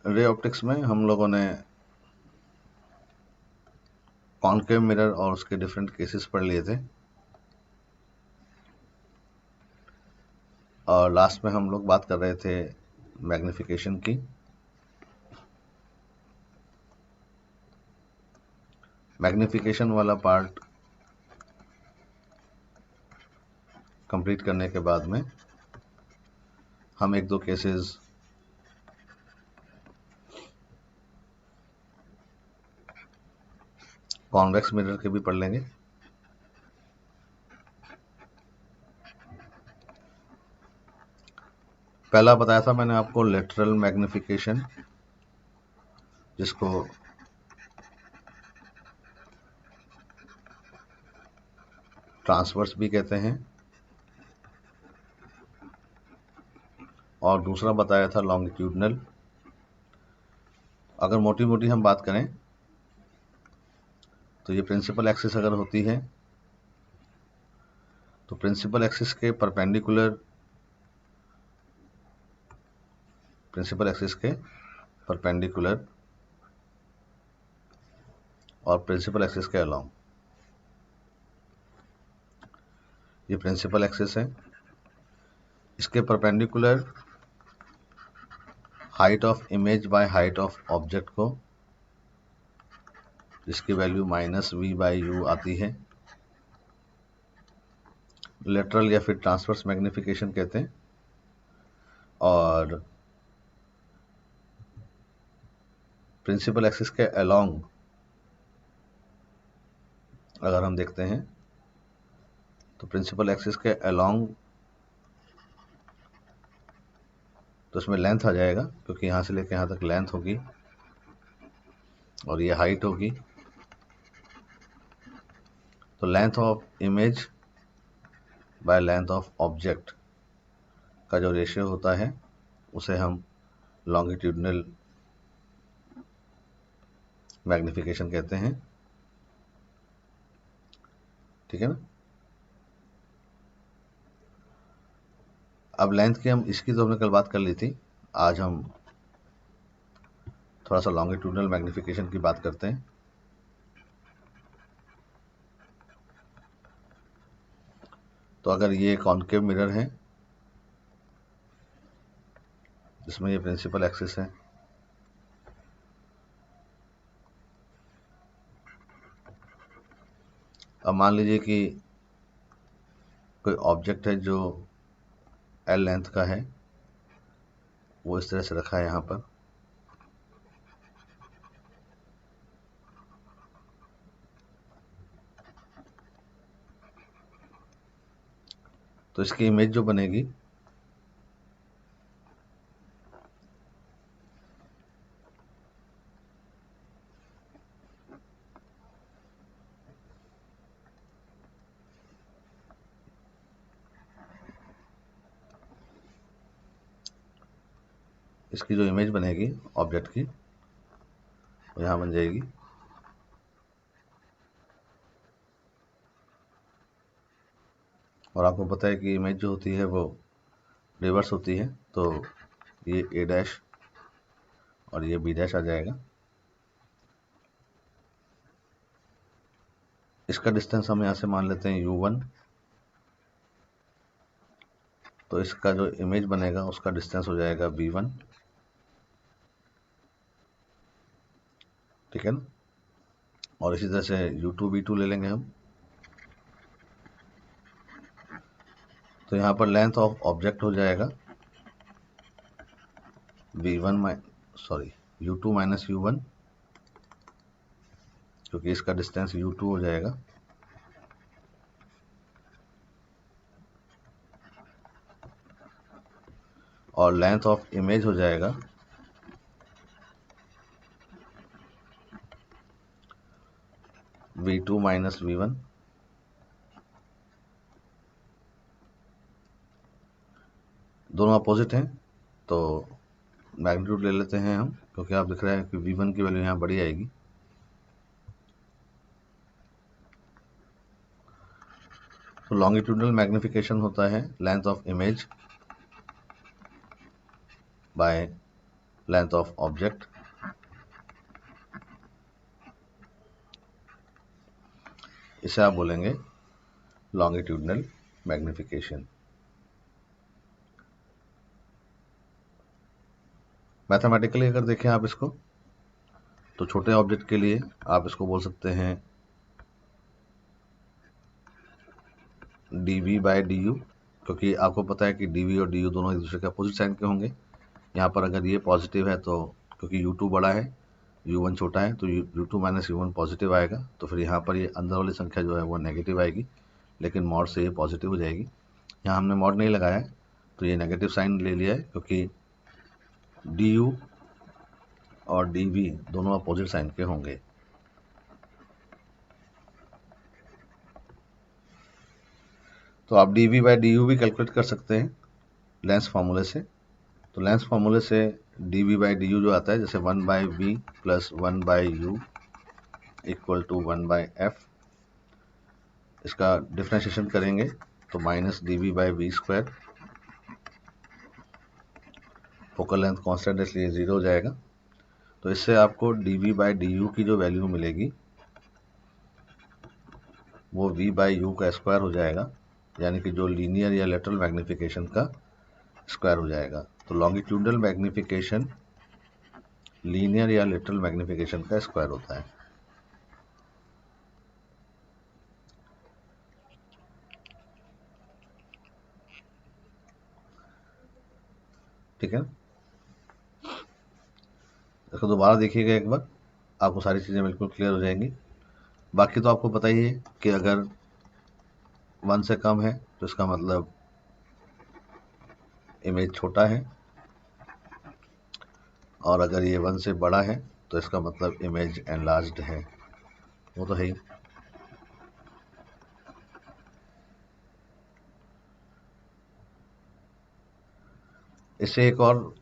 Ray optics में हम लोगों ने कॉनकेव मिरर और उसके डिफरेंट केसेस पढ़ लिए थे, और लास्ट में हम लोग बात कर रहे थे मैग्निफिकेशन की। मैग्निफिकेशन वाला पार्ट कंप्लीट करने के बाद में हम एक दो केसेस कॉन्वेक्स मिरर के भी पढ़ लेंगे। पहला बताया था मैंने आपको लेटरल मैग्निफिकेशन, जिसको ट्रांसवर्स भी कहते हैं, और दूसरा बताया था लॉन्गिट्यूडनल। अगर मोटी मोटी हम बात करें तो ये प्रिंसिपल एक्सिस अगर होती है तो प्रिंसिपल एक्सिस के परपेंडिकुलर और प्रिंसिपल एक्सिस के अलोंग, ये प्रिंसिपल एक्सिस है। इसके perpendicular height of image by height of object को, जिसकी वैल्यू -v/u आती है, लेटरल या फिर ट्रांसवर्स मैग्निफिकेशन कहते हैं। और प्रिंसिपल एक्सिस के अलोंग अगर हम देखते हैं तो प्रिंसिपल एक्सिस के अलोंग तो इसमें लेंथ आ जाएगा, क्योंकि यहाँ से लेकर यहाँ तक लेंथ होगी और ये हाइट होगी। तो length of image by length of object का जो रेशियो होता है उसे हम लॉन्गिट्यूडनल मैग्निफिकेशन कहते हैं। ठीक है ना। अब लेंथ की इसकी तो हमने कल बात कर ली थी, आज हम थोड़ा सा लॉन्गिट्यूडनल मैग्निफिकेशन की बात करते हैं। तो अगर ये कॉनकेव मिरर है जिसमें ये प्रिंसिपल एक्सिस है, अब मान लीजिए कि कोई ऑब्जेक्ट है जो एल लेंथ का है, वो इस तरह से रखा है यहाँ पर। तो इसकी इमेज जो बनेगी इसकी जो इमेज बनेगी ऑब्जेक्ट की, वो यहाँ बन जाएगी। और आपको पता है कि इमेज जो होती है वो रिवर्स होती है, तो ये ए डैश और ये बी डैश आ जाएगा। इसका डिस्टेंस हम यहाँ से मान लेते हैं u1, तो इसका जो इमेज बनेगा उसका डिस्टेंस हो जाएगा v1। ठीक है ना। और इसी तरह से u2 v2 ले लेंगे हम। तो यहाँ पर लेंथ ऑफ ऑब्जेक्ट हो जाएगा u2 माइनस u1, क्योंकि इसका डिस्टेंस u2 हो जाएगा। और लेंथ ऑफ इमेज हो जाएगा v2 माइनस v1। दोनों अपोजिट हैं, तो मैग्नीट्यूड ले लेते हैं हम, क्योंकि आप दिख रहे हैं कि v1 की वैल्यू यहाँ बड़ी आएगी। तो लॉन्गिट्यूडनल मैग्निफिकेशन होता है length of image by length of object, इसे आप बोलेंगे लॉन्गिट्यूडनल मैग्निफिकेशन। मैथमेटिकली अगर देखें आप इसको, तो छोटे ऑब्जेक्ट के लिए आप इसको बोल सकते हैं dv बाय du, क्योंकि आपको पता है कि dv और du दोनों एक दूसरे के अपोजिट साइन के होंगे। यहाँ पर अगर ये पॉजिटिव है तो क्योंकि u2 बड़ा है, u1 छोटा है, तो u2 माइनस u1 पॉजिटिव आएगा, तो फिर यहाँ पर ये अंदर वाली संख्या जो है वो नेगेटिव आएगी, लेकिन मॉड से ये पॉजिटिव हो जाएगी। यहाँ हमने मॉड नहीं लगाया है तो ये नेगेटिव साइन ले लिया है, क्योंकि du और dv दोनों अपोजिट साइन के होंगे। तो आप dv बाय du भी कैलकुलेट कर सकते हैं लेंस फार्मूले से। तो लेंस फार्मूले से dv बाई du जो आता है, जैसे 1 by v plus 1 by u equal to 1 by f, इसका डिफ्रेंशिएशन करेंगे तो minus dv by v square, focal length constant इसलिए 0 हो जाएगा। तो इससे आपको dv बाई du की जो वैल्यू मिलेगी वो v बाई u का स्क्वायर हो जाएगा, यानी कि जो लीनियर या लेटरल मैग्निफिकेशन का स्क्वायर हो जाएगा। तो लॉन्गिट्यूडनल मैग्निफिकेशन लीनियर या लेटरल मैग्निफिकेशन का स्क्वायर होता है। ठीक है, इसको दोबारा देखिएगा एक बार, आपको सारी चीज़ें बिल्कुल क्लियर हो जाएंगी। बाकी तो आपको पता ही है कि अगर 1 से कम है तो इसका मतलब इमेज छोटा है, और अगर ये 1 से बड़ा है तो इसका मतलब इमेज एनलार्ज्ड है, वो तो है ही। इससे एक और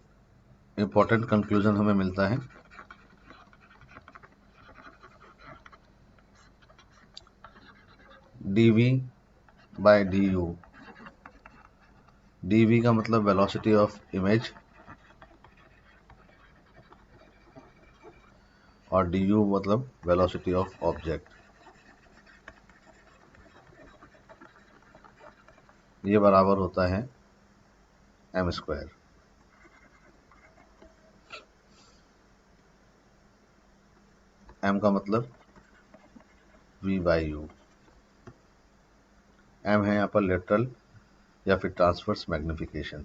इम्पोर्टेंट कंक्लूजन हमें मिलता है, dv बाय du, dv का मतलब वेलोसिटी ऑफ इमेज और du मतलब वेलोसिटी ऑफ ऑब्जेक्ट, ये बराबर होता है m स्क्वायर। m का मतलब v बाई u, m है यहाँ पर लेटरल या फिर ट्रांसवर्स मैग्निफिकेशन।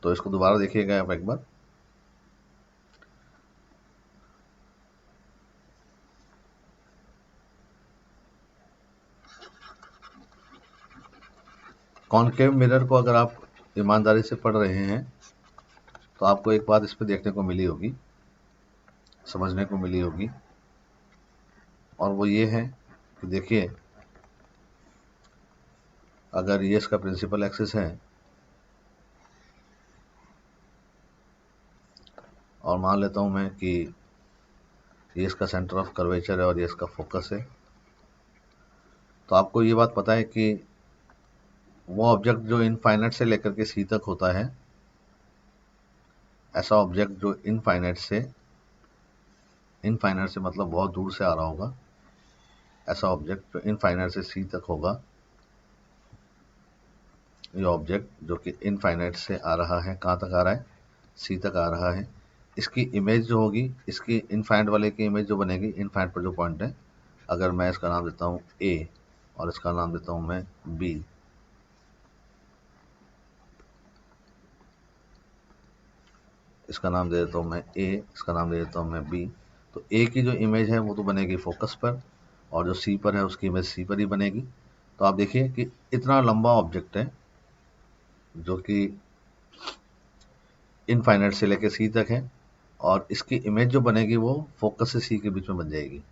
तो इसको दोबारा देखिएगा आप एक बार। कॉनकेव मिरर को अगर आप ईमानदारी से पढ़ रहे हैं तो आपको एक बात इस पर देखने को मिली होगी, समझने को मिली होगी, और वो ये है कि देखिए, अगर ये इसका प्रिंसिपल एक्सिस है और मान लेता हूं मैं कि ये इसका सेंटर ऑफ कर्वेचर है और ये इसका फोकस है, तो आपको ये बात पता है कि वो ऑब्जेक्ट जो इनफाइनाइट से लेकर के सी तक होता है, ऐसा ऑब्जेक्ट जो इनफाइनाइट से मतलब बहुत दूर से आ रहा होगा, ऐसा ऑब्जेक्ट जो इनफाइनाइट से सी तक होगा, ये ऑब्जेक्ट जो कि इनफाइनाइट से आ रहा है, कहाँ तक आ रहा है, सी तक आ रहा है, इसकी इमेज जो होगी, इसकी इनफाइनाइट वाले की इमेज जो बनेगी, इनफाइनाइट पर जो पॉइंट है, अगर मैं इसका नाम देता हूँ ए और इसका नाम देता हूँ मैं बी, इसका नाम दे देता हूँ मैं ए, इसका नाम दे देता हूँ मैं बी, तो ए की जो इमेज है वो तो बनेगी फोकस पर, और जो सी पर है उसकी इमेज सी पर ही बनेगी। तो आप देखिए कि इतना लंबा ऑब्जेक्ट है जो कि इनफाइनाइट से लेकर सी तक है, और इसकी इमेज जो बनेगी वो फोकस से सी के बीच में बन जाएगी।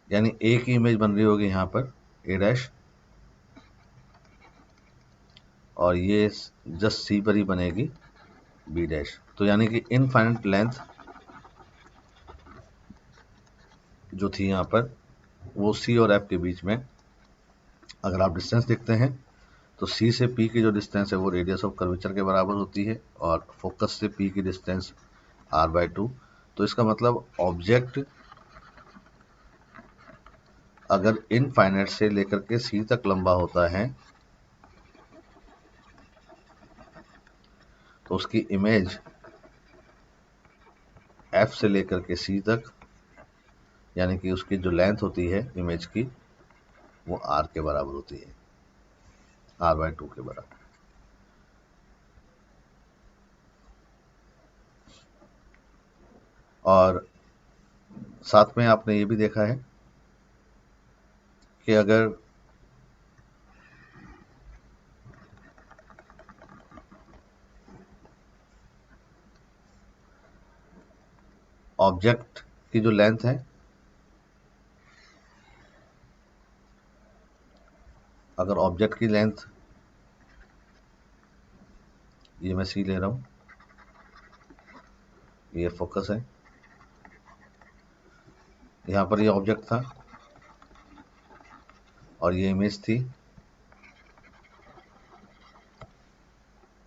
यानी ए की इमेज बन रही होगी यहाँ पर ए डैश, और ये जस्ट सी पर ही बनेगी बी डैश। तो यानी कि इनफाइनाइट लेंथ जो थी यहाँ पर वो सी और एफ के बीच में, अगर आप डिस्टेंस देखते हैं तो सी से पी की जो डिस्टेंस है वो रेडियस ऑफ कर्वेचर के बराबर होती है, और फोकस से पी की डिस्टेंस r/2। तो इसका मतलब ऑब्जेक्ट अगर इनफाइनाइट से लेकर के सी तक लंबा होता है तो उसकी इमेज एफ से लेकर के सी तक, यानी कि उसकी जो लेंथ होती है इमेज की वो r के बराबर होती है, r/2 के बराबर। और साथ में आपने ये भी देखा है कि अगर ऑब्जेक्ट की जो लेंथ है, अगर ऑब्जेक्ट की लेंथ, ये मैं सी ले रहा हूँ, ये फोकस है, यहाँ पर ये ऑब्जेक्ट था और ये इमेज थी,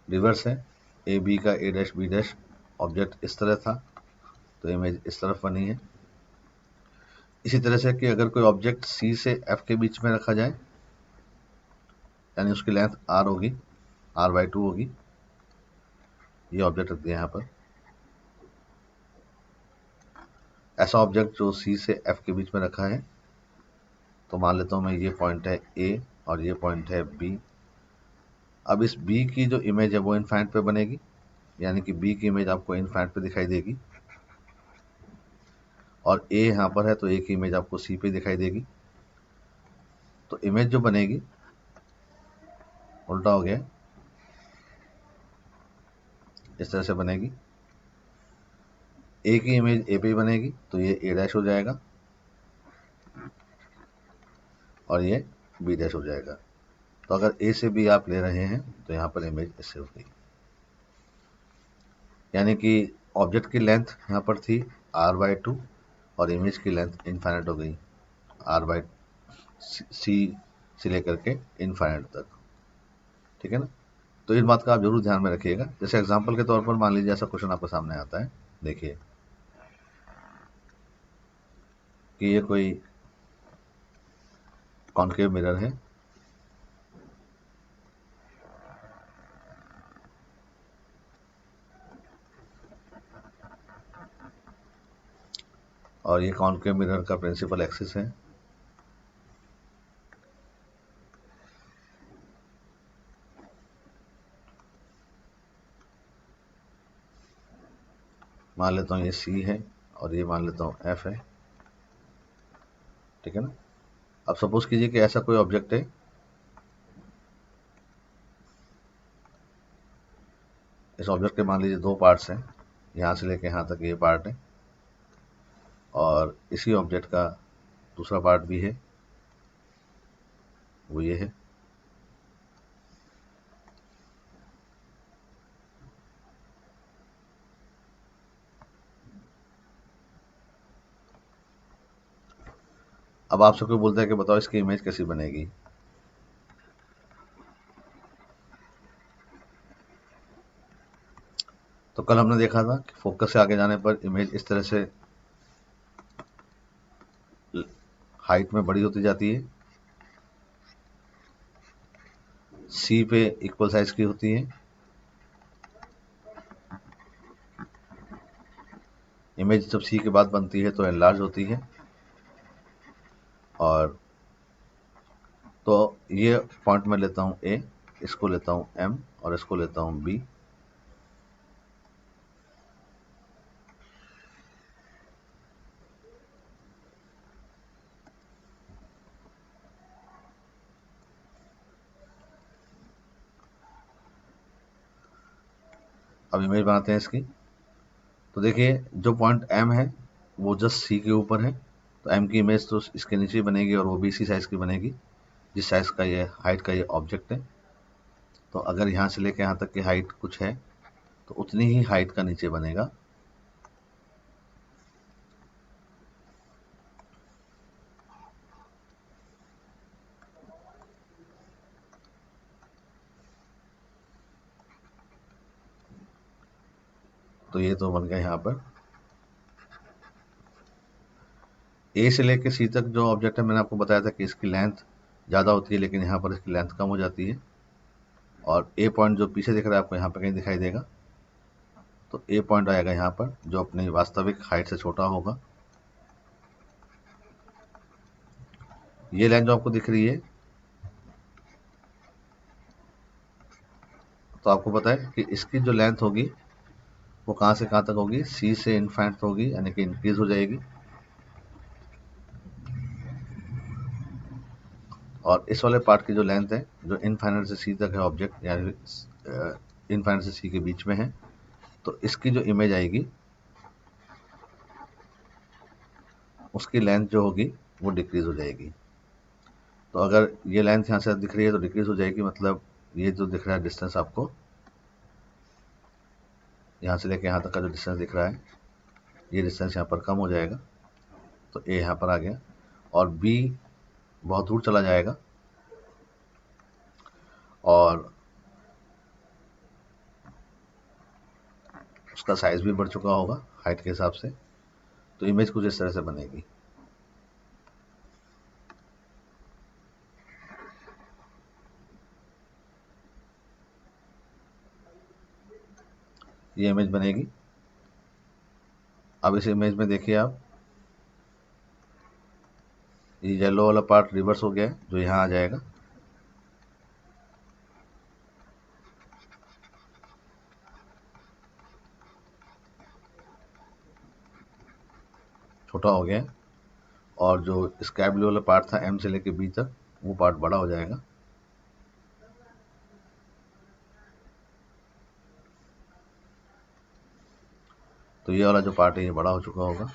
रिवर्स है, ए बी का ए डैश बी डैश, ऑब्जेक्ट इस तरह था तो इमेज इस तरफ बनी है। इसी तरह से कि अगर कोई ऑब्जेक्ट सी से एफ के बीच में रखा जाए, यानी उसकी लेंथ r होगी, r/2 होगी, ये ऑब्जेक्ट रख दिया यहाँ पर। ऐसा ऑब्जेक्ट जो सी से एफ के बीच में रखा है, तो मान लेता हूँ मैं ये पॉइंट है ए और ये पॉइंट है बी। अब इस बी की जो इमेज है वो इनफाइनाइट पे बनेगी, यानी कि बी की इमेज आपको इनफाइनाइट पे दिखाई देगी, और ए यहाँ पर है तो ए की इमेज आपको सी पे दिखाई देगी। तो इमेज जो बनेगी उल्टा हो गया, इस तरह से बनेगी, ए की इमेज ए पे ही बनेगी तो ये ए डैश हो जाएगा और ये बी डैश हो जाएगा। तो अगर ए से बी आप ले रहे हैं तो यहाँ पर इमेज इससे हो गई, यानी कि ऑब्जेक्ट की लेंथ यहाँ पर थी r/2 और इमेज की लेंथ इनफाइनाइट हो गई, r/ सी से लेकर के इनफाइनाइट तक। ठीक है ना। तो इस बात का आप जरूर ध्यान में रखिएगा। जैसे एग्जांपल के तौर पर मान लीजिए ऐसा क्वेश्चन आपके सामने आता है, देखिए कि ये कोई कॉन्केव मिरर है, और ये कॉन्केव मिरर का प्रिंसिपल एक्सिस है, मान लेता हूँ ये सी है और ये मान लेता हूँ एफ है। ठीक है ना। अब सपोज कीजिए कि ऐसा कोई ऑब्जेक्ट है, इस ऑब्जेक्ट के मान लीजिए दो पार्ट्स हैं, यहाँ से लेके यहाँ तक ये पार्ट है, और इसी ऑब्जेक्ट का दूसरा पार्ट भी है, वो ये है। अब आपसे कोई बोलता है कि बताओ इसकी इमेज कैसी बनेगी, तो कल हमने देखा था कि फोकस से आगे जाने पर इमेज इस तरह से हाइट में बड़ी होती जाती है, सी पे इक्वल साइज की होती है, इमेज जब सी के बाद बनती है तो एनलार्ज होती है, और तो ये पॉइंट में लेता हूँ ए, इसको लेता हूँ एम और इसको लेता हूँ बी। अब इमेज बनाते हैं इसकी। तो देखिए जो पॉइंट एम है वो जस्ट सी के ऊपर है, तो एम की इमेज तो इसके नीचे बनेगी और वो भी इसी साइज की बनेगी। जिस साइज का ये हाइट का ये ऑब्जेक्ट है। तो अगर यहाँ से लेके यहाँ तक की हाइट कुछ है तो उतनी ही हाइट का नीचे बनेगा। तो ये तो बन गया यहाँ पर ए से लेके सी तक जो ऑब्जेक्ट है, मैंने आपको बताया था कि इसकी लेंथ ज़्यादा होती है, लेकिन यहाँ पर इसकी लेंथ कम हो जाती है। और ए पॉइंट जो पीछे दिख रहा है आपको यहाँ पर कहीं दिखाई देगा, तो ए पॉइंट आएगा यहाँ पर जो अपनी वास्तविक हाइट से छोटा होगा। ये लाइन जो आपको दिख रही है, तो आपको पता है कि इसकी जो लेंथ होगी वो कहाँ से कहाँ तक होगी, सी से इनफाइनाइट होगी, यानी कि इंक्रीज हो जाएगी। और इस वाले पार्ट की जो लेंथ है, जो इनफाइनाइट से सी तक है ऑब्जेक्ट, यानी इनफाइनाइट से सी के बीच में है, तो इसकी जो इमेज आएगी उसकी लेंथ जो होगी वो डिक्रीज हो जाएगी। तो अगर ये लेंथ यहाँ से दिख रही है तो डिक्रीज हो जाएगी, मतलब ये जो दिख रहा है डिस्टेंस आपको, यहाँ से लेके यहाँ तक का जो डिस्टेंस दिख रहा है, ये डिस्टेंस यहाँ पर कम हो जाएगा। तो ए यहाँ पर आ गया और बी बहुत दूर चला जाएगा और उसका साइज भी बढ़ चुका होगा हाइट के हिसाब से। तो इमेज कुछ इस तरह से बनेगी। ये इमेज बनेगी। अब इस इमेज में देखिए आप, ये येलो वाला पार्ट रिवर्स हो गया है जो यहाँ आ जाएगा। छोटा हो गया है और जो स्काई ब्लू वाला पार्ट था एम से लेके बी तक, वो पार्ट बड़ा हो जाएगा। तो ये वाला जो पार्ट है ये बड़ा हो चुका होगा।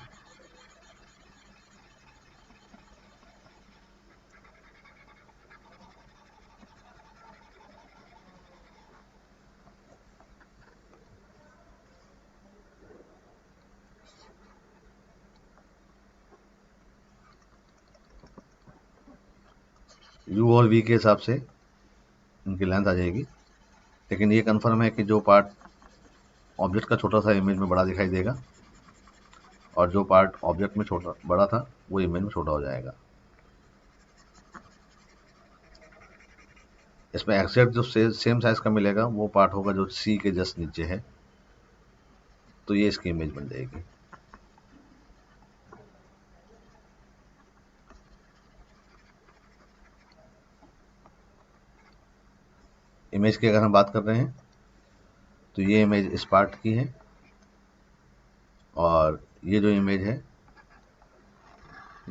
यू और वी के हिसाब से इनकी लेंथ आ जाएगी। लेकिन ये कंफर्म है कि जो पार्ट ऑब्जेक्ट का छोटा सा इमेज में बड़ा दिखाई देगा और जो पार्ट ऑब्जेक्ट में छोटा बड़ा था वो इमेज में छोटा हो जाएगा। इसमें एग्जैक्ट जो सेम साइज का मिलेगा वो पार्ट होगा जो सी के जस्ट नीचे है। तो ये इसकी इमेज बन जाएगी। इमेज की अगर हम बात कर रहे हैं तो ये इमेज इस पार्ट की है और ये जो इमेज है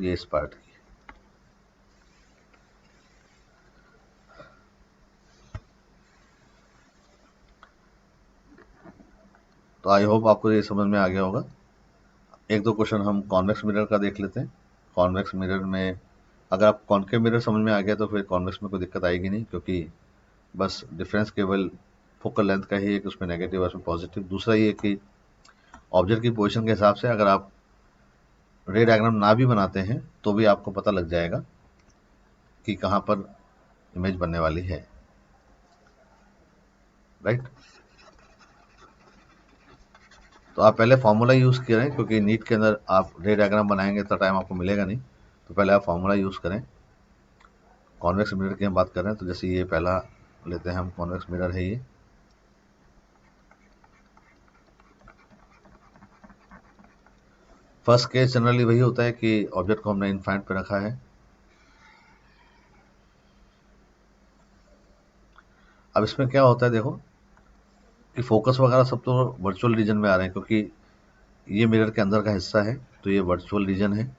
ये इस पार्ट की। तो आई होप आपको ये समझ में आ गया होगा। एक दो क्वेश्चन हम कॉन्वेक्स मिरर का देख लेते हैं। कॉन्वेक्स मिरर में अगर आप कॉन्केव मिरर समझ में आ गया तो फिर कॉन्वेक्स में कोई दिक्कत आएगी नहीं, क्योंकि बस डिफरेंस केवल फोकल लेंथ का ही है कि उसमें नेगेटिव और उसमें पॉजिटिव। दूसरा ये कि ऑब्जेक्ट की पोजीशन के हिसाब से अगर आप रे डायग्राम ना भी बनाते हैं तो भी आपको पता लग जाएगा कि कहाँ पर इमेज बनने वाली है। राइट। तो आप पहले फार्मूला यूज़ करें, क्योंकि नीट के अंदर आप रे डायग्राम बनाएंगे तो टाइम आपको मिलेगा नहीं। तो पहले आप फार्मूला यूज़ करें। कॉन्वेक्स मिरर की हम बात कर रहे हैं, तो जैसे ये पहला लेते हैं हम, कॉन्वेक्स मिरर है ये। फर्स्ट केस जनरली वही होता है कि ऑब्जेक्ट को हमने इनफाइनाइट पे रखा है। अब इसमें क्या होता है देखो कि फोकस वगैरह सब तो वर्चुअल रीजन में आ रहे हैं, क्योंकि ये मिरर के अंदर का हिस्सा है तो ये वर्चुअल रीजन है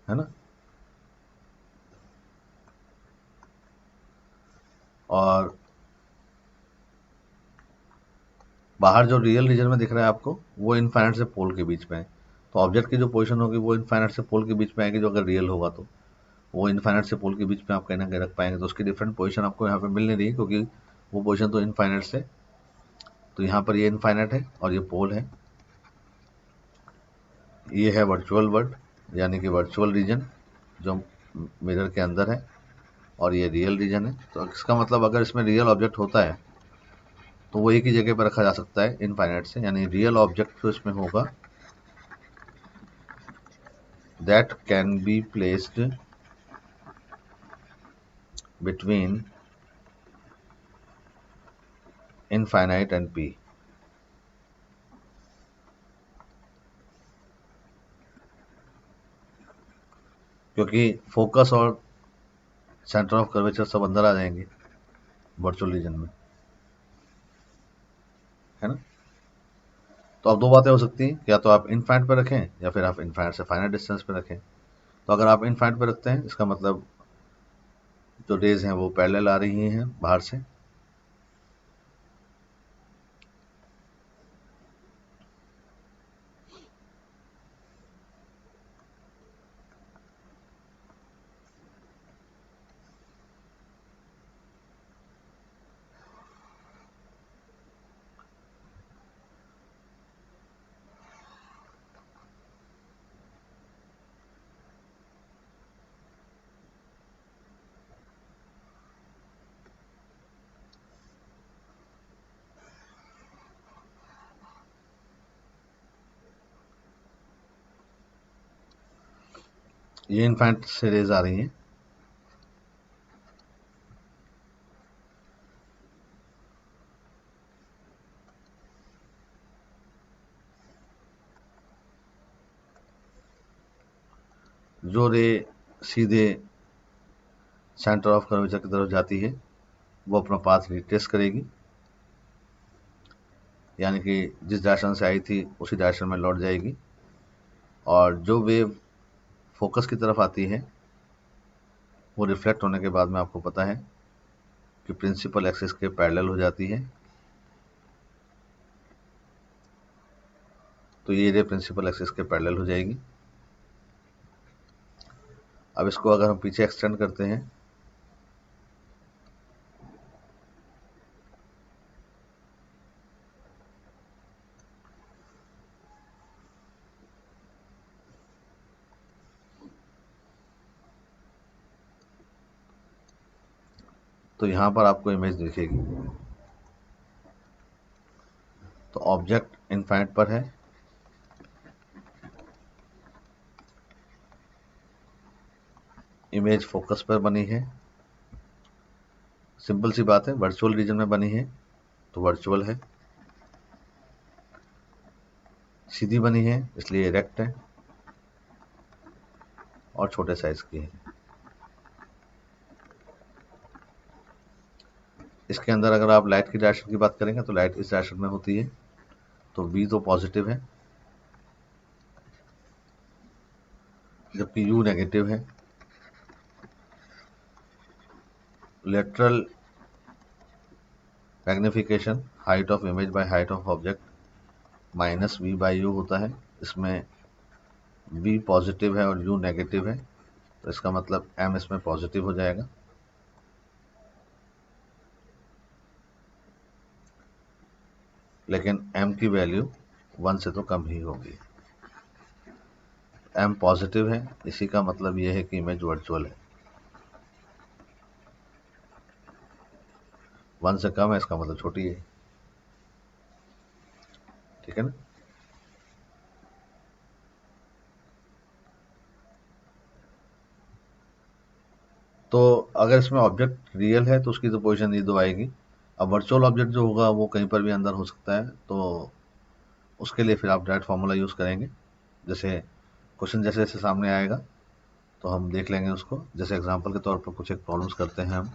ना। और बाहर जो रियल रीजन में दिख रहा है आपको वो इनफाइनाइट से पोल के बीच में है, तो ऑब्जेक्ट की जो पोजीशन होगी वो इनफाइनाइट से पोल के बीच में आएगी, जो अगर रियल होगा तो वो इनफाइनाइट से पोल के बीच में आप कहीं ना कहीं रख पाएंगे, तो उसकी डिफरेंट पोजीशन आपको यहाँ पे मिल नहीं रही है क्योंकि वो पोजीशन तो इनफाइनाइट से, तो यहाँ पर ये इनफाइनाइट है और ये पोल है। ये है वर्चुअल वर्ल्ड यानी कि वर्चुअल रीजन जो मिरर के अंदर है, और ये रियल रीजन है। तो इसका मतलब अगर इसमें रियल ऑब्जेक्ट होता है तो वो एक ही जगह पर रखा जा सकता है इनफाइनाइट से, यानी रियल ऑब्जेक्ट जो इसमें होगा that can be placed between infinite and P. क्योंकि फोकस और सेंटर ऑफ कर्वेचर सब अंदर आ जाएंगे वर्चुअल रीजन में, है ना। तो अब दो बातें हो सकती हैं, या तो आप इनफाइनाइट पे रखें या फिर आप इनफाइनाइट से फाइनाइट डिस्टेंस पे रखें। तो अगर आप इनफाइनाइट पे रखते हैं इसका मतलब जो रेज हैं वो पैरेलल आ रही हैं बाहर से, ये इनफाइनाइट से रेज आ रही हैं। जो रे सीधे सेंटर ऑफ कर्वेचर की तरफ जाती है वो अपना पाथ रिट्रेस करेगी, यानी कि जिस डायरेक्शन से आई थी उसी डायरेक्शन में लौट जाएगी। और जो वेव फोकस की तरफ आती है वो रिफ्लेक्ट होने के बाद में आपको पता है कि प्रिंसिपल एक्सिस के पैरेलल हो जाती है। तो ये रे प्रिंसिपल एक्सिस के पैरेलल हो जाएगी। अब इसको अगर हम पीछे एक्सटेंड करते हैं तो यहाँ पर आपको इमेज दिखेगी। तो ऑब्जेक्ट इनफाइनाइट पर है, इमेज फोकस पर बनी है। सिंपल सी बात है, वर्चुअल रीजन में बनी है तो वर्चुअल है, सीधी बनी है इसलिए इरेक्ट है और छोटे साइज की है। इसके अंदर अगर आप लाइट की डायरेक्शन की बात करेंगे तो लाइट इस डायरेक्शन में होती है, तो v तो पॉजिटिव है जबकि u नेगेटिव है। Lateral magnification height of image by height of object minus v by u होता है। इसमें v पॉजिटिव है और u नेगेटिव है, तो इसका मतलब m इसमें पॉजिटिव हो जाएगा। लेकिन m की वैल्यू 1 से तो कम ही होगी। m पॉजिटिव है, इसी का मतलब यह है कि इमेज वर्चुअल है। 1 से कम है इसका मतलब छोटी है, ठीक है ना। तो अगर इसमें ऑब्जेक्ट रियल है तो उसकी तो पोजीशन ये दो आएगी। अब वर्चुअल ऑब्जेक्ट जो होगा वो कहीं पर भी अंदर हो सकता है, तो उसके लिए फिर आप डायरेक्ट फार्मूला यूज़ करेंगे। जैसे क्वेश्चन जैसे जैसे सामने आएगा तो हम देख लेंगे उसको। जैसे एग्जांपल के तौर पर कुछ एक प्रॉब्लम्स करते हैं हम।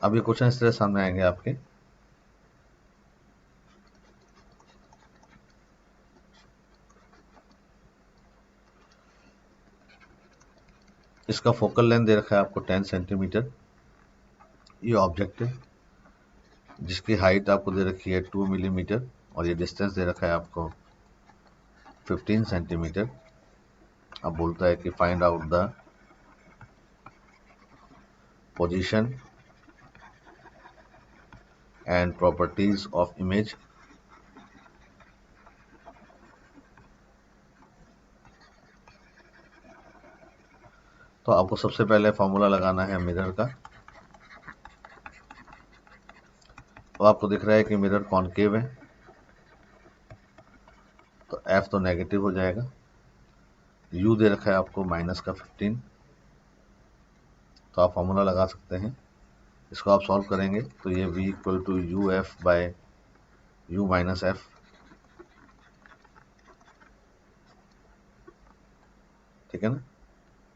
अब ये क्वेश्चन इस तरह सामने आएंगे आपके, इसका फोकल लेंथ दे रखा है आपको 10 सेंटीमीटर, ये ऑब्जेक्ट है जिसकी हाइट आपको दे रखी है 2 मिलीमीटर, और ये डिस्टेंस दे रखा है आपको 15 सेंटीमीटर। अब बोलता है कि find out the position and properties of image. तो आपको सबसे पहले फॉर्मूला लगाना है मिरर का। तो आपको दिख रहा है कि मिरर कॉनकेव है, तो एफ तो नेगेटिव हो जाएगा। यू दे रखा है आपको माइनस का 15, तो आप फॉर्मूला लगा सकते हैं। इसको आप सॉल्व करेंगे तो ये v equal to u f by u minus f, ठीक है ना।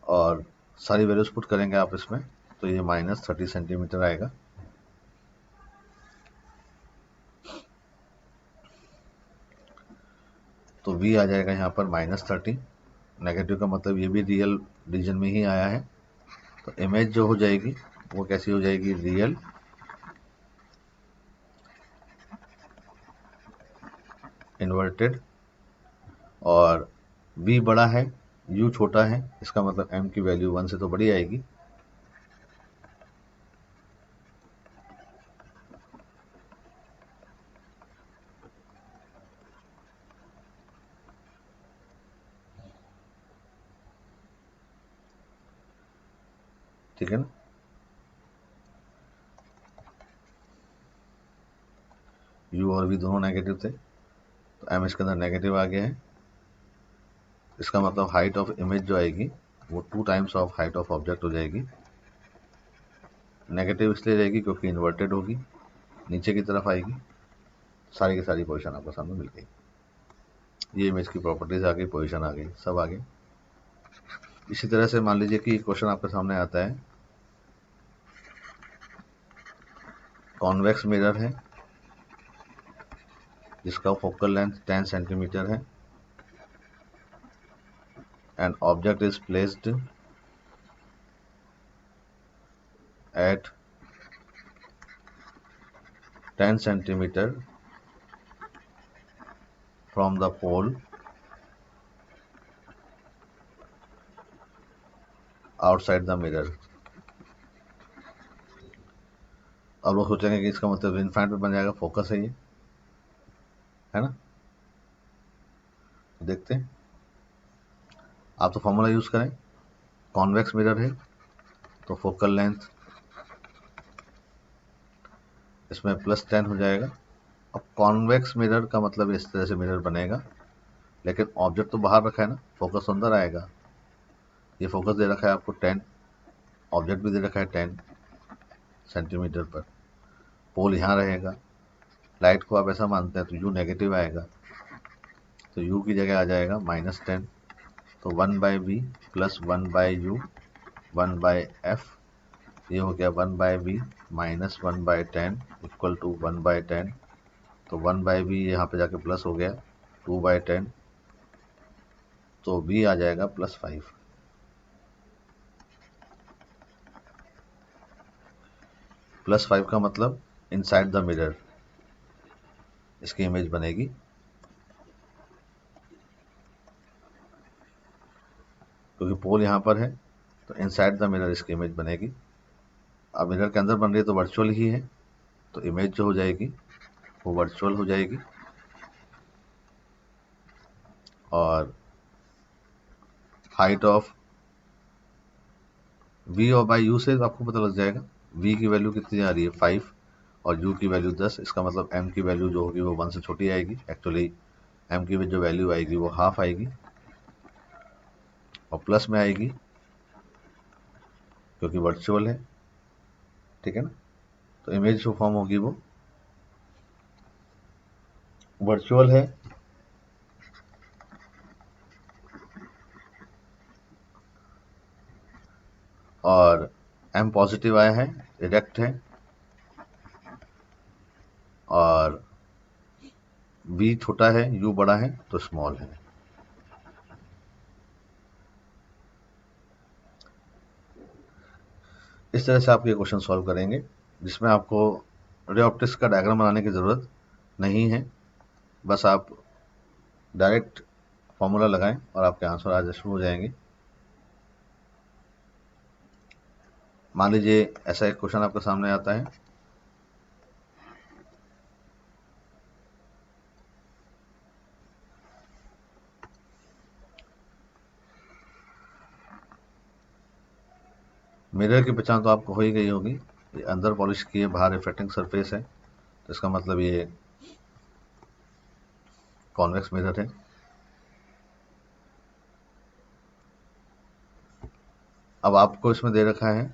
और सारी वैल्यूज पुट करेंगे आप इसमें, तो ये माइनस 30 सेंटीमीटर आएगा। तो v आ जाएगा यहाँ पर -30, नेगेटिव का मतलब ये भी रियल रीजन में ही आया है। तो इमेज जो हो जाएगी वो कैसी हो जाएगी, रियल इन्वर्टेड, और v बड़ा है u छोटा है, इसका मतलब m की वैल्यू 1 से तो बड़ी आएगी। ठीक है ना। u और v दोनों नेगेटिव थे, तो m इसके अंदर नेगेटिव आ गया है। इसका मतलब हाइट ऑफ इमेज जो आएगी वो 2 times of height of object हो जाएगी। नेगेटिव इसलिए रहेगी क्योंकि इन्वर्टेड होगी, नीचे की तरफ आएगी। सारी की सारी पोजीशन आपको सामने मिल गई। ये इमेज की प्रॉपर्टीज आ गई, पोजीशन आ गई, सब आ गई। इसी तरह से मान लीजिए कि क्वेश्चन आपके सामने आता है, कॉन्वेक्स मिरर है जिसका फोकल लेंथ 10 सेंटीमीटर है, and object is placed at 10 centimetre from the pole outside the mirror। अब लोग सोचेंगे कि इसका मतलब इन्फाइनाइट पे बन जाएगा, फोकस है ये, है ना। तो देखते हैं, आप तो फॉर्मूला यूज करें। कॉन्वेक्स मिरर है तो फोकल लेंथ इसमें +10 हो जाएगा। अब कॉन्वेक्स मिरर का मतलब इस तरह से मिरर बनेगा, लेकिन ऑब्जेक्ट तो बाहर रखा है ना, फोकस अंदर आएगा। ये फोकस दे रखा है आपको 10, ऑब्जेक्ट भी दे रखा है 10 सेंटीमीटर पर, पोल यहाँ रहेगा। लाइट को आप ऐसा मानते हैं तो u नेगेटिव आएगा, तो u की जगह आ जाएगा -10। तो 1/v प्लस 1/u 1/f, ये हो गया 1/v माइनस 1/10 इक्वल टू 1/10। तो 1/v यहाँ पे जाके प्लस हो गया 2/10, तो v आ जाएगा +5। +5 का मतलब इनसाइड द मिरर इसकी इमेज बनेगी। क्योंकि पोल यहाँ पर है तो इनसाइड द मिरर इसकी इमेज बनेगी। अब मिरर के अंदर बन रही है तो वर्चुअल ही है, तो इमेज जो हो जाएगी वो वर्चुअल हो जाएगी। और हाइट ऑफ v और बाई u से आपको पता लग जाएगा v की वैल्यू कितनी आ रही है 5 और u की वैल्यू 10। इसका मतलब m की वैल्यू जो होगी वो 1 से छोटी आएगी। एक्चुअली m की जो वैल्यू आएगी वो हाफ आएगी और प्लस में आएगी क्योंकि वर्चुअल है, ठीक है ना। तो इमेज जो फॉर्म होगी वो वर्चुअल है और m पॉजिटिव आया है, डायरेक्ट है, और v छोटा है, u बड़ा है तो स्मॉल है। इस तरह से आप ये क्वेश्चन सॉल्व करेंगे, जिसमें आपको रे ऑप्टिक्स का डायग्राम बनाने की ज़रूरत नहीं है। बस आप डायरेक्ट फॉर्मूला लगाएं और आपके आंसर आ शुरू हो जाएंगे। मान लीजिए ऐसा एक क्वेश्चन आपके सामने आता है, मिरर की पहचान तो आपको हो ही गई होगी। ये अंदर पॉलिश की है, बाहर रिफ्लेक्टिंग सरफेस है, तो इसका मतलब ये कॉन्वेक्स मिरर है। अब आपको इसमें दे रखा है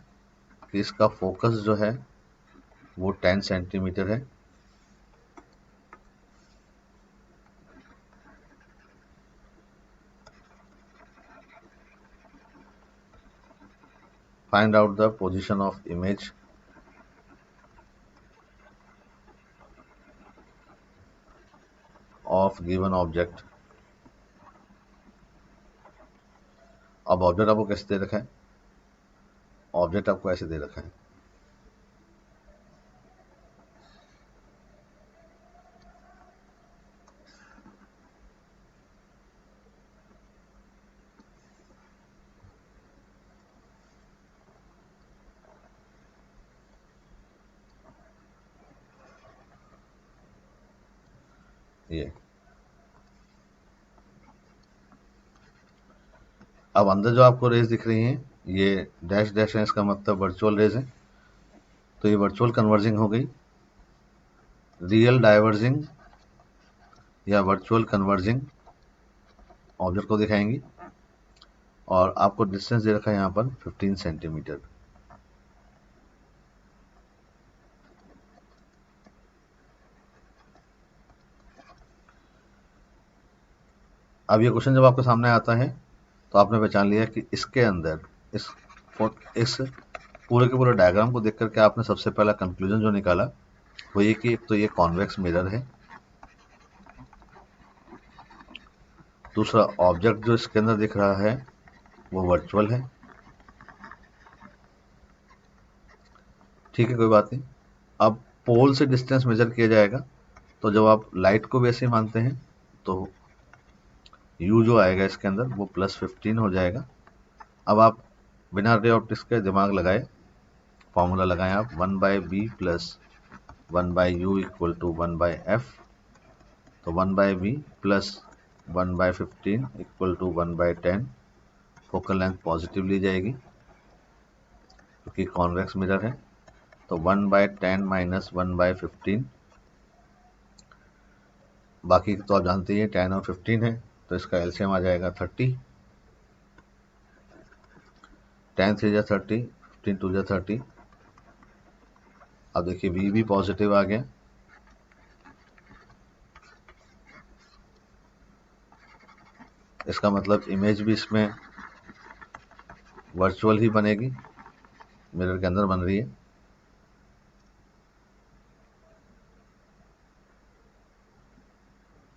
कि इसका फोकस जो है वो 10 सेंटीमीटर है। Find out the position of image of given object. अब ऑब्जेक्ट आपको कैसे दे रखा है? ऑब्जेक्ट आपको ऐसे दे रखा है, ये। अब अंदर जो आपको रेज दिख रही हैं, ये डैश डैश है, इसका मतलब वर्चुअल रेज है। तो ये वर्चुअल कन्वर्जिंग हो गई। रियल डाइवर्जिंग या वर्चुअल कन्वर्जिंग ऑब्जेक्ट को दिखाएंगी। और आपको डिस्टेंस दे रखा है यहाँ पर 15 सेंटीमीटर। अब ये क्वेश्चन जब आपके सामने आता है तो आपने पहचान लिया कि इसके अंदर इस पूरे के पूरे डायग्राम को देख करके आपने सबसे पहला कंक्लूजन जो निकाला वो ये कि एक तो ये कॉन्वेक्स मिरर है, दूसरा ऑब्जेक्ट जो इसके अंदर दिख रहा है वो वर्चुअल है। ठीक है, कोई बात नहीं। अब पोल से डिस्टेंस मेजर किया जाएगा, तो जब आप लाइट को भी ऐसे ही मानते हैं तो u जो आएगा इसके अंदर वो +15 हो जाएगा। अब आप बिना रे ऑप्टिक्स के दिमाग लगाए फॉर्मूला लगाएं आप 1/b plus 1/u equal to 1/f। तो 1/b plus 1/15 equal to 1/10। Focal length positive ली जाएगी क्योंकि कॉन्वेक्स मिरर है। तो 1/10 माइनस 1/15, बाकी तो आप जानते ही हैं 10 और 15 है, तो इसका एलसीएम आ जाएगा 30। 10 3 जा 30, 15 2 जा 30। अब देखिए v भी पॉजिटिव आ गया, इसका मतलब इमेज भी इसमें वर्चुअल ही बनेगी, मिरर के अंदर बन रही है।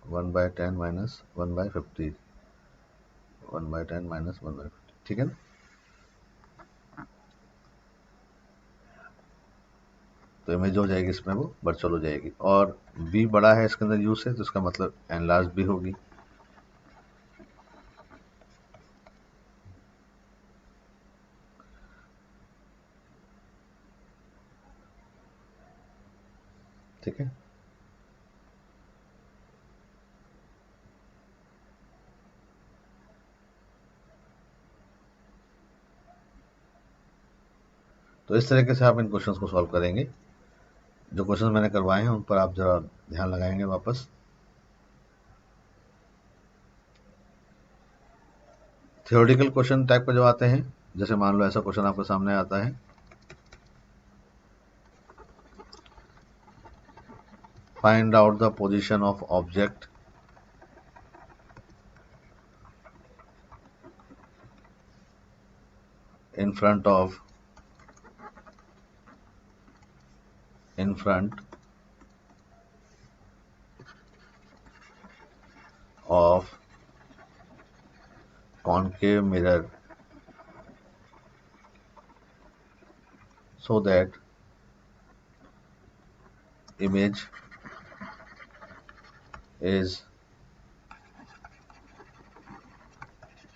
वन बाय 10 माइनस 1/50, 1/10 माइनस 1/50, ठीक है ना। तो इमेज हो जाएगी इसमें वो वर्चुअल हो जाएगी, और v बड़ा है इसके अंदर u से, तो इसका मतलब एनलार्ज भी होगी। ठीक है, तो इस तरीके से आप इन क्वेश्चंस को सॉल्व करेंगे। जो क्वेश्चन मैंने करवाए हैं उन पर आप जरा ध्यान लगाएंगे वापस। थियोरेटिकल क्वेश्चन टाइप का जो आते हैं, जैसे मान लो ऐसा क्वेश्चन आपके सामने आता है, find out the position of object in front of of concave mirror so that image is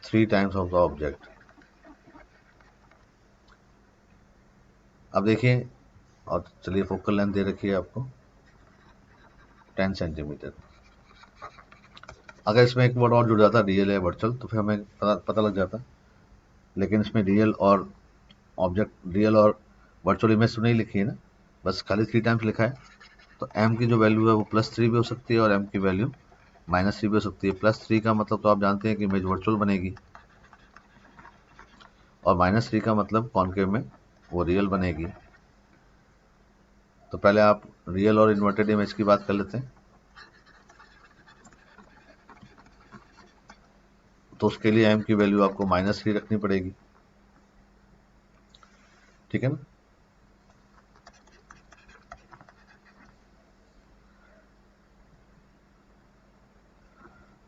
3 times of the object. अब देखिए, और चलिए फोकल लेंथ दे रखी है आपको 10 सेंटीमीटर। अगर इसमें एक वर्ड और जुड़ जाता रियल या वर्चुअल तो फिर हमें पता लग जाता, लेकिन इसमें रियल और ऑब्जेक्ट, रियल और वर्चुअल इमेज तो नहीं लिखी है ना, बस खाली 3 टाइम्स लिखा है। तो m की जो वैल्यू है वो +3 भी हो सकती है और m की वैल्यू -3 भी हो सकती है। +3 का मतलब तो आप जानते हैं कि इमेज वर्चुअल बनेगी, और -3 का मतलब कॉन्केव में वो रियल बनेगी। तो पहले आप रियल और इन्वर्टेड इमेज की बात कर लेते हैं। तो उसके लिए m की वैल्यू आपको -3 रखनी पड़ेगी, ठीक है ना।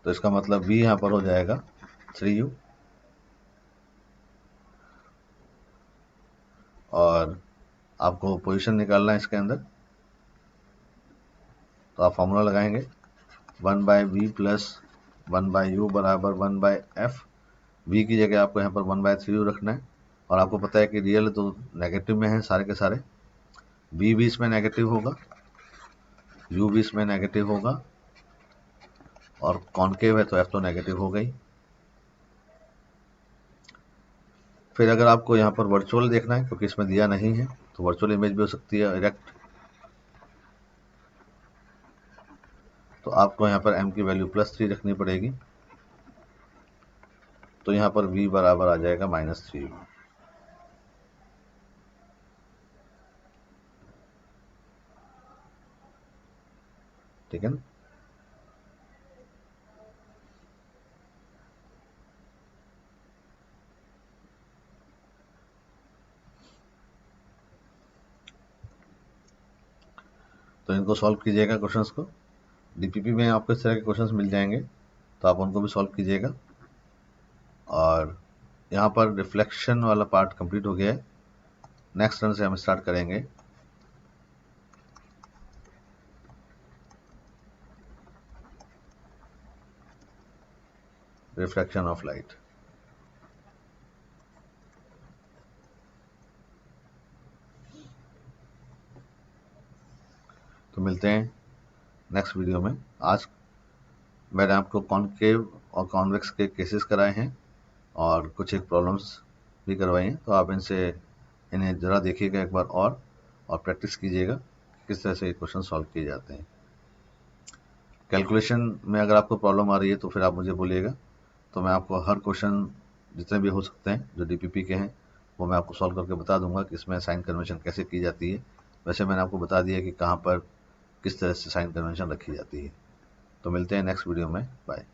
तो इसका मतलब v यहाँ पर हो जाएगा 3u, और आपको पोजीशन निकालना है इसके अंदर। तो आप फॉर्मूला लगाएंगे 1/v + 1/u बराबर 1/f। v की जगह आपको यहाँ पर 1/3u रखना है, और आपको पता है कि रियल तो नेगेटिव में है सारे के सारे, v भी इसमें नेगेटिव होगा, u भी इसमें नेगेटिव होगा, और कॉन्केव है तो f तो नेगेटिव हो गई। फिर अगर आपको यहाँ पर वर्चुअल देखना है, क्योंकि इसमें दिया नहीं है, तो वर्चुअल इमेज भी हो सकती है इरेक्ट। तो आपको यहाँ पर m की वैल्यू +3 रखनी पड़ेगी। तो यहाँ पर v बराबर आ जाएगा -3u। ठीक है ना। तो इनको सॉल्व कीजिएगा क्वेश्चंस को। डीपीपी में आपको इस तरह के क्वेश्चंस मिल जाएंगे, तो आप उनको भी सॉल्व कीजिएगा। और यहाँ पर रिफ्लेक्शन वाला पार्ट कंप्लीट हो गया है। नेक्स्ट रन से हम स्टार्ट करेंगे रिफ्लेक्शन ऑफ लाइट। तो मिलते हैं नेक्स्ट वीडियो में। आज मैंने आपको कॉन्केव और कॉन्वेक्स के केसेस कराए हैं और कुछ एक प्रॉब्लम्स भी करवाई हैं। तो आप इन्हें ज़रा देखिएगा एक बार और प्रैक्टिस कीजिएगा किस तरह से ये क्वेश्चन सॉल्व किए जाते हैं। कैलकुलेशन में अगर आपको प्रॉब्लम आ रही है तो फिर आप मुझे बोलिएगा, तो मैं आपको हर क्वेश्चन जितने भी हो सकते हैं जो डीपीपी के हैं वो मैं आपको सॉल्व करके बता दूंगा कि इसमें साइन कन्वेंशन कैसे की जाती है। वैसे मैंने आपको बता दिया कि कहाँ पर किस तरह से साइन कन्वेंशन रखी जाती है। तो मिलते हैं नेक्स्ट वीडियो में। बाय।